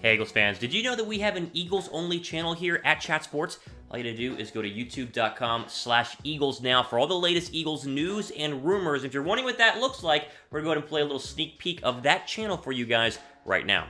Hey Eagles fans, did you know that we have an Eagles only channel here at Chat Sports? All you gotta do is go to youtube.com/Eagles now for all the latest Eagles news and rumors. If you're wondering what that looks like, we're going to play a little sneak peek of that channel for you guys right now.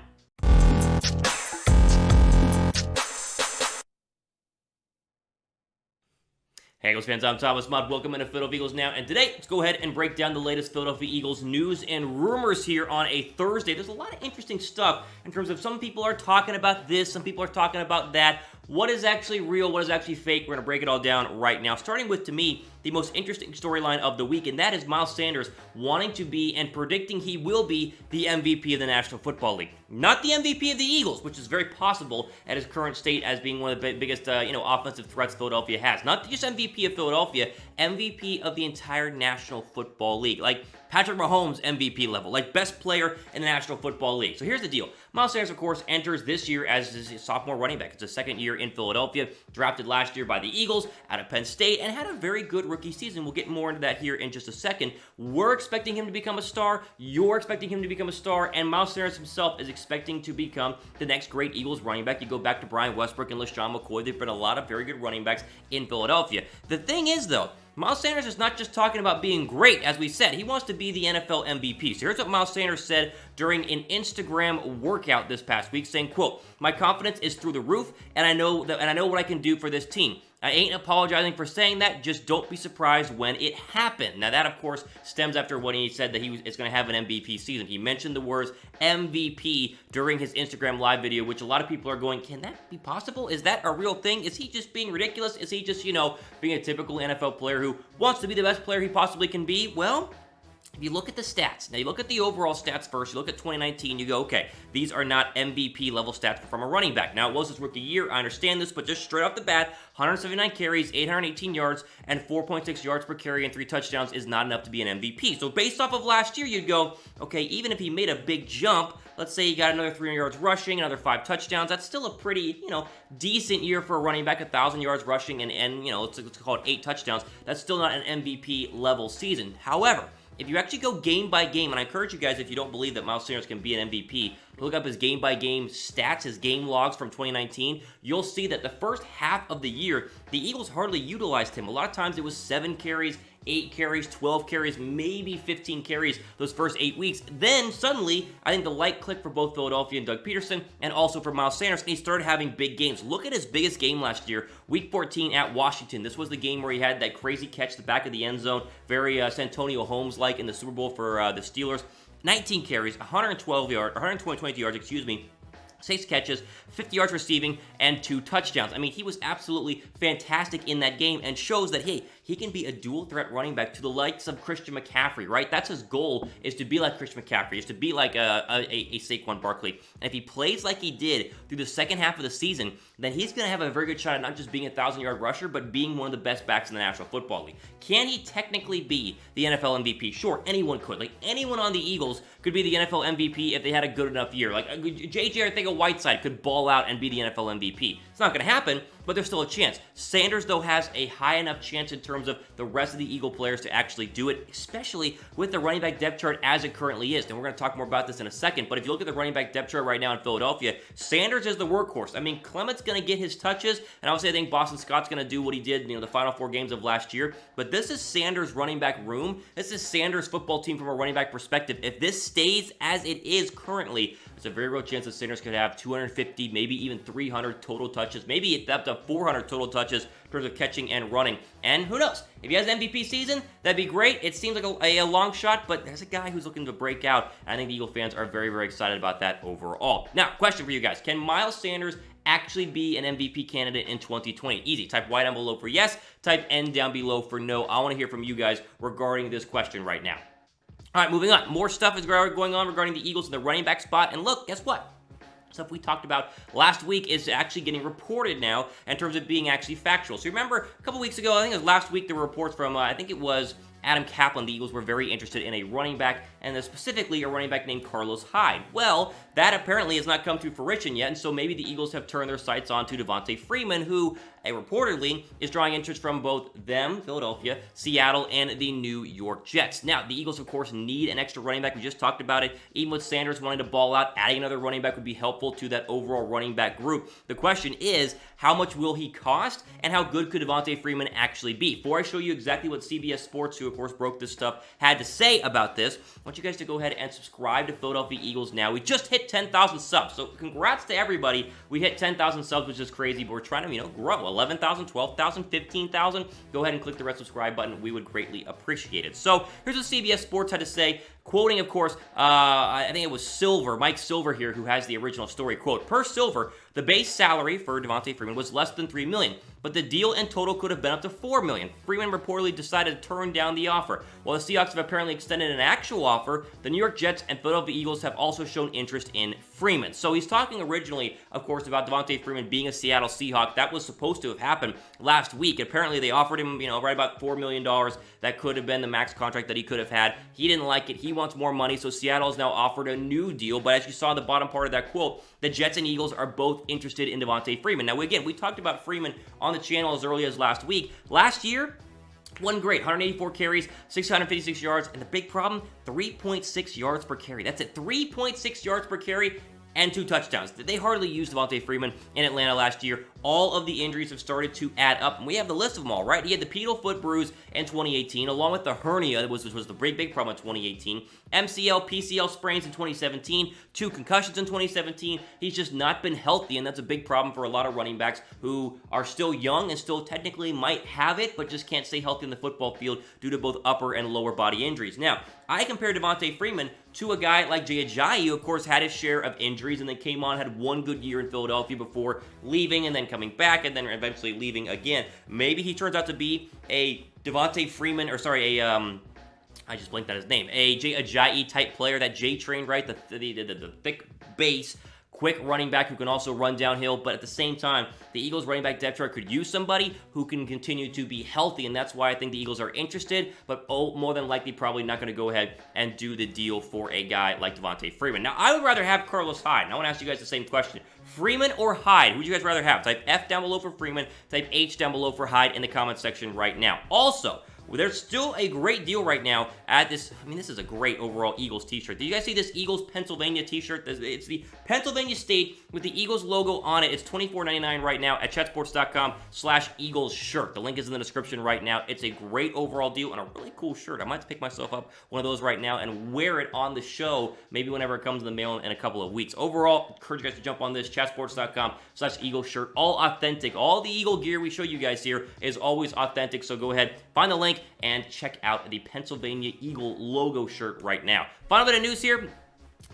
Hey Eagles fans, I'm Thomas Mott. Welcome into Philadelphia Eagles Now, and today, let's go ahead and break down the latest Philadelphia Eagles news and rumors here on a Thursday. There's a lot of interesting stuff in terms of some people are talking about this, some people are talking about that. What is actually real, what is actually fake? We're going to break it all down right now, starting with, to me, the most interesting storyline of the week, and that is Miles Sanders wanting to be and predicting he will be the MVP of the National Football League. Not the MVP of the Eagles, which is very possible at his current state as being one of the biggest offensive threats Philadelphia has. Not just MVP of Philadelphia, MVP of the entire National Football League. Like Patrick Mahomes MVP level, like best player in the National Football League. So here's the deal. Miles Sanders, of course, enters this year as his sophomore running back. It's his second year in Philadelphia, drafted last year by the Eagles out of Penn State, and had a very good rookie season. We'll get more into that here in just a second. We're expecting him to become a star. You're expecting him to become a star, and Miles Sanders himself is expecting to become the next great Eagles running back. You go back to Brian Westbrook and LeSean McCoy. There've been a lot of very good running backs in Philadelphia. The thing is, though, Miles Sanders is not just talking about being great, as we said. He wants to be the NFL MVP. So here's what Miles Sanders said during an Instagram workout this past week, saying, quote, "My confidence is through the roof, and I know what I can do for this team. I ain't apologizing for saying that, just don't be surprised when it happened." Now that, of course, stems after when he said that is going to have an MVP season. He mentioned the words MVP during his Instagram live video, which a lot of people are going, can that be possible? Is that a real thing? Is he just being ridiculous? Is he just, being a typical NFL player who wants to be the best player he possibly can be? Well, if you look at the stats, now you look at the overall stats first, you look at 2019, you go, okay, these are not MVP level stats from a running back. Now, it was his rookie year, I understand this, but just straight off the bat, 179 carries, 818 yards, and 4.6 yards per carry and 3 touchdowns is not enough to be an MVP. So based off of last year, you'd go, okay, even if he made a big jump, let's say he got another 300 yards rushing, another 5 touchdowns, that's still a pretty, decent year for a running back, 1,000 yards rushing, and let's call it 8 touchdowns. That's still not an MVP level season. However, if you actually go game by game, and I encourage you guys, if you don't believe that Miles Sanders can be an MVP, to look up his game by game stats, his game logs from 2019, you'll see that the first half of the year, the Eagles hardly utilized him. A lot of times it was 7 carries, 8 carries, 12 carries, maybe 15 carries those first 8 weeks. Then suddenly, I think the light clicked for both Philadelphia and Doug Peterson, and also for Miles Sanders, and he started having big games. Look at his biggest game last year, Week 14 at Washington. This was the game where he had that crazy catch the back of the end zone, very Santonio Holmes-like in the Super Bowl for the Steelers. 19 carries, 122 yards, 6 catches, 50 yards receiving, and 2 touchdowns. I mean, he was absolutely fantastic in that game and shows that, hey, he can be a dual-threat running back to the likes of Christian McCaffrey, right? That's his goal, is to be like Christian McCaffrey, is to be like a Saquon Barkley. And if he plays like he did through the second half of the season, then he's going to have a very good shot at not just being a 1,000-yard rusher, but being one of the best backs in the National Football League. Can he technically be the NFL MVP? Sure, anyone could. Like, anyone on the Eagles could be the NFL MVP if they had a good enough year. Like, J.J. Whiteside could ball out and be the NFL MVP. It's not going to happen, but there's still a chance. Sanders, though, has a high enough chance in terms of the rest of the Eagle players to actually do it, especially with the running back depth chart as it currently is. And we're going to talk more about this in a second, but if you look at the running back depth chart right now in Philadelphia, Sanders is the workhorse. I mean, Clement's going to get his touches, and obviously I think Boston Scott's going to do what he did, the final 4 games of last year, but this is Sanders' running back room. This is Sanders' football team from a running back perspective. If this stays as it is currently, there's a very real chance that Sanders could have 250, maybe even 300 total touches, maybe up to 400 total touches in terms of catching and running. And who knows? If he has an MVP season, that'd be great. It seems like a long shot, but there's a guy who's looking to break out. And I think the Eagle fans are very, very excited about that overall. Now, question for you guys. Can Miles Sanders actually be an MVP candidate in 2020? Easy. Type Y down below for yes. Type N down below for no. I want to hear from you guys regarding this question right now. All right, moving on. More stuff is going on regarding the Eagles and the running back spot. And look, guess what? Stuff we talked about last week is actually getting reported now in terms of being actually factual. So remember, a couple weeks ago, I think it was last week, there were reports from, I think it was Adam Kaplan, the Eagles were very interested in a running back, and specifically a running back named Carlos Hyde. Well, that apparently has not come to fruition yet, and so maybe the Eagles have turned their sights on to Devonta Freeman, who reportedly is drawing interest from both them, Philadelphia, Seattle, and the New York Jets. Now, the Eagles, of course, need an extra running back. We just talked about it. Even with Sanders wanting to ball out, adding another running back would be helpful to that overall running back group. The question is, how much will he cost, and how good could Devonta Freeman actually be? Before I show you exactly what CBS Sports, who of course broke this stuff, had to say about this, I want you guys to go ahead and subscribe to Philadelphia Eagles now. We just hit 10,000 subs, so congrats to everybody. We hit 10,000 subs, which is crazy, but we're trying to, grow. 11,000, 12,000, 15,000. Go ahead and click the red subscribe button. We would greatly appreciate it. So here's what CBS Sports had to say, quoting, of course, I think it was Silver, Mike Silver here, who has the original story. Quote, per Silver, the base salary for Devonta Freeman was less than $3 million, but the deal in total could have been up to $4 million. Freeman reportedly decided to turn down the offer. While the Seahawks have apparently extended an actual offer, the New York Jets and Philadelphia Eagles have also shown interest in Freeman. So he's talking originally, of course, about Devonta Freeman being a Seattle Seahawk. That was supposed to have happened last week. Apparently, they offered him, right about $4 million. That could have been the max contract that he could have had. He didn't like it. He wants more money, so Seattle has now offered a new deal. But as you saw in the bottom part of that quote, the Jets and Eagles are both interested in Devonta Freeman. Now, again, we talked about Freeman on the channel as early as last week. Last year, wasn't great. 184 carries, 656 yards, and the big problem, 3.6 yards per carry. That's it, 3.6 yards per carry and 2 touchdowns. They hardly used Devonta Freeman in Atlanta last year. All of the injuries have started to add up, and we have the list of them all, right? He had the pedal foot bruise in 2018, along with the hernia, which was the big problem in 2018, MCL, PCL sprains in 2017, 2 concussions in 2017. He's just not been healthy, and that's a big problem for a lot of running backs who are still young and still technically might have it, but just can't stay healthy in the football field due to both upper and lower body injuries. Now, I compare Devonta Freeman to a guy like Jay Ajayi, who of course had his share of injuries and then came on, had one good year in Philadelphia before leaving and then coming back and then eventually leaving again. Maybe he turns out to be a Devonta Freeman, I just blinked out his name, a Jay Ajayi type player that Jay trained, right? The thick base, quick running back who can also run downhill, but at the same time, the Eagles running back depth chart could use somebody who can continue to be healthy, and that's why I think the Eagles are interested, but more than likely probably not going to go ahead and do the deal for a guy like Devonta Freeman. Now, I would rather have Carlos Hyde, and I want to ask you guys the same question. Freeman or Hyde? Who would you guys rather have? Type F down below for Freeman, type H down below for Hyde in the comment section right now. Also, there's still a great deal right now at this. This is a great overall Eagles t-shirt. Did you guys see this Eagles Pennsylvania t-shirt? It's the Pennsylvania State with the Eagles logo on it. It's $24.99 right now at chatsports.com/Eagles shirt. The link is in the description right now. It's a great overall deal and a really cool shirt. I might pick myself up one of those right now and wear it on the show, maybe whenever it comes in the mail in a couple of weeks. Overall, encourage you guys to jump on this, chatsports.com/Eagles shirt. All authentic. All the Eagle gear we show you guys here is always authentic, so go ahead, find the link, and check out the Pennsylvania Eagle logo shirt right now. Final bit of news here.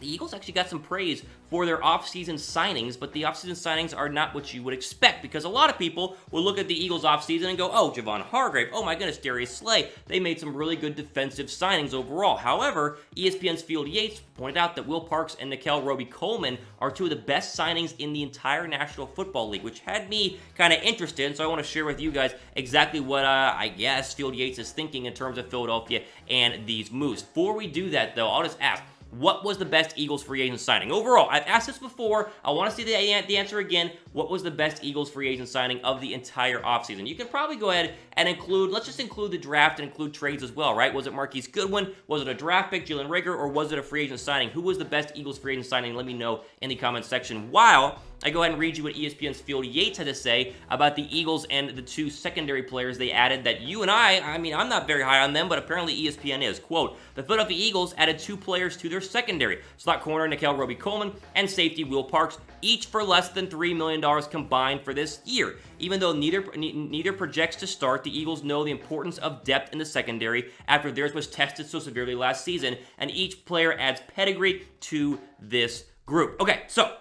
The Eagles actually got some praise for their offseason signings, but the offseason signings are not what you would expect, because a lot of people will look at the Eagles offseason and go, oh, Javon Hargrave, oh my goodness, Darius Slay. They made some really good defensive signings overall. However, ESPN's Field Yates pointed out that Will Parks and Nickell Robey-Coleman are 2 of the best signings in the entire National Football League, which had me kind of interested, so I want to share with you guys exactly what I guess Field Yates is thinking in terms of Philadelphia and these moves. Before we do that, though, I'll just ask, what was the best Eagles free agent signing? Overall, I've asked this before. I want to see the answer again. What was the best Eagles free agent signing of the entire offseason? You can probably go ahead and include, let's just include the draft and include trades as well, right? Was it Marquise Goodwin? Was it a draft pick, Jalen Reagor, or was it a free agent signing? Who was the best Eagles free agent signing? Let me know in the comment section. While I go ahead and read you what ESPN's Field Yates had to say about the Eagles and the 2 secondary players they added that you and I'm not very high on them, but apparently ESPN is. Quote, the Philadelphia Eagles added 2 players to their secondary, slot corner Nickell Robey-Coleman and safety Will Parks, each for less than $3 million combined for this year. Even though neither projects to start, the Eagles know the importance of depth in the secondary after theirs was tested so severely last season, and each player adds pedigree to this group. Okay, so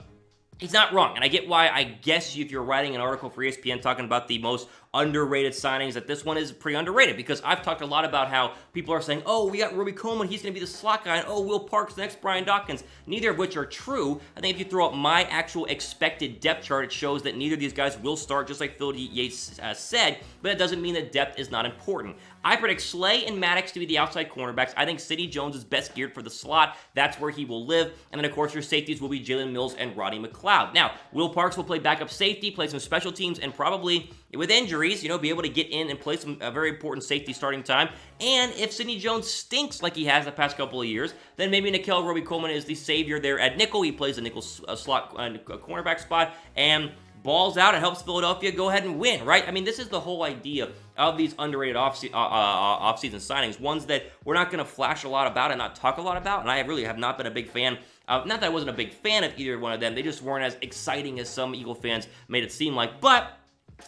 he's not wrong, and I get why. I guess if you're writing an article for ESPN talking about the most underrated signings, that this one is pretty underrated, because I've talked a lot about how people are saying, oh, we got Robey-Coleman, he's going to be the slot guy, and oh, Will Parks, the next Brian Dawkins, neither of which are true. I think if you throw up my actual expected depth chart, it shows that neither of these guys will start, just like Phil Yates said, but that doesn't mean that depth is not important. I predict Slay and Maddox to be the outside cornerbacks. I think Sidney Jones is best geared for the slot. That's where he will live. And then, of course, your safeties will be Jalen Mills and Rodney McLeod. Now, Will Parks will play backup safety, play some special teams, and probably, with injuries, be able to get in and play some very important safety starting time. And if Sidney Jones stinks like he has the past couple of years, then maybe Nickell Robey-Coleman is the savior there at nickel. He plays the nickel slot cornerback spot and balls out and helps Philadelphia go ahead and win, right? I mean, this is the whole idea of these underrated offseason signings, ones that we're not going to flash a lot about and not talk a lot about, and I really have not been a big fan. Not that I wasn't a big fan of either one of them, they just weren't as exciting as some Eagle fans made it seem like, but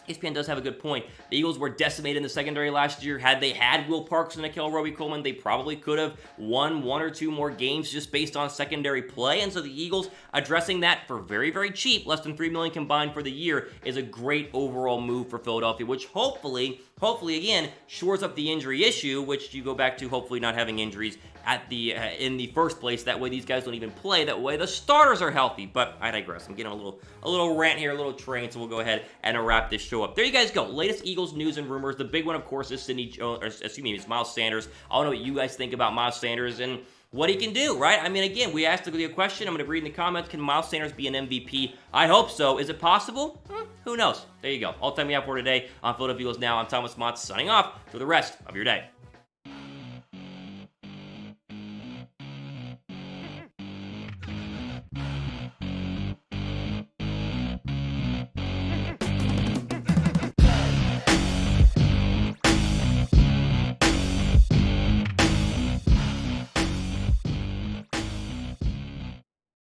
ESPN does have a good point. The Eagles were decimated in the secondary last year. Had they had Will Parks and Nickell Robey-Coleman, they probably could have won one or two more games just based on secondary play. And so the Eagles addressing that for very, very cheap, less than $3 million combined for the year, is a great overall move for Philadelphia, which hopefully again shores up the injury issue, which you go back to hopefully not having injuries at the in the first place. That way these guys don't even play. That way the starters are healthy. But I digress. I'm getting a little rant here, a little train, so we'll go ahead and wrap this show up. There you guys go. Latest Eagles news and rumors. The big one, of course, is it's Miles Sanders. I want to know what you guys think about Miles Sanders and what he can do, right? I mean, again, we asked the question. I'm going to read in the comments. Can Miles Sanders be an MVP? I hope so. Is it possible? Who knows? There you go. All the time we have for today on Philadelphia Eagles Now. I'm Thomas Mott signing off for the rest of your day.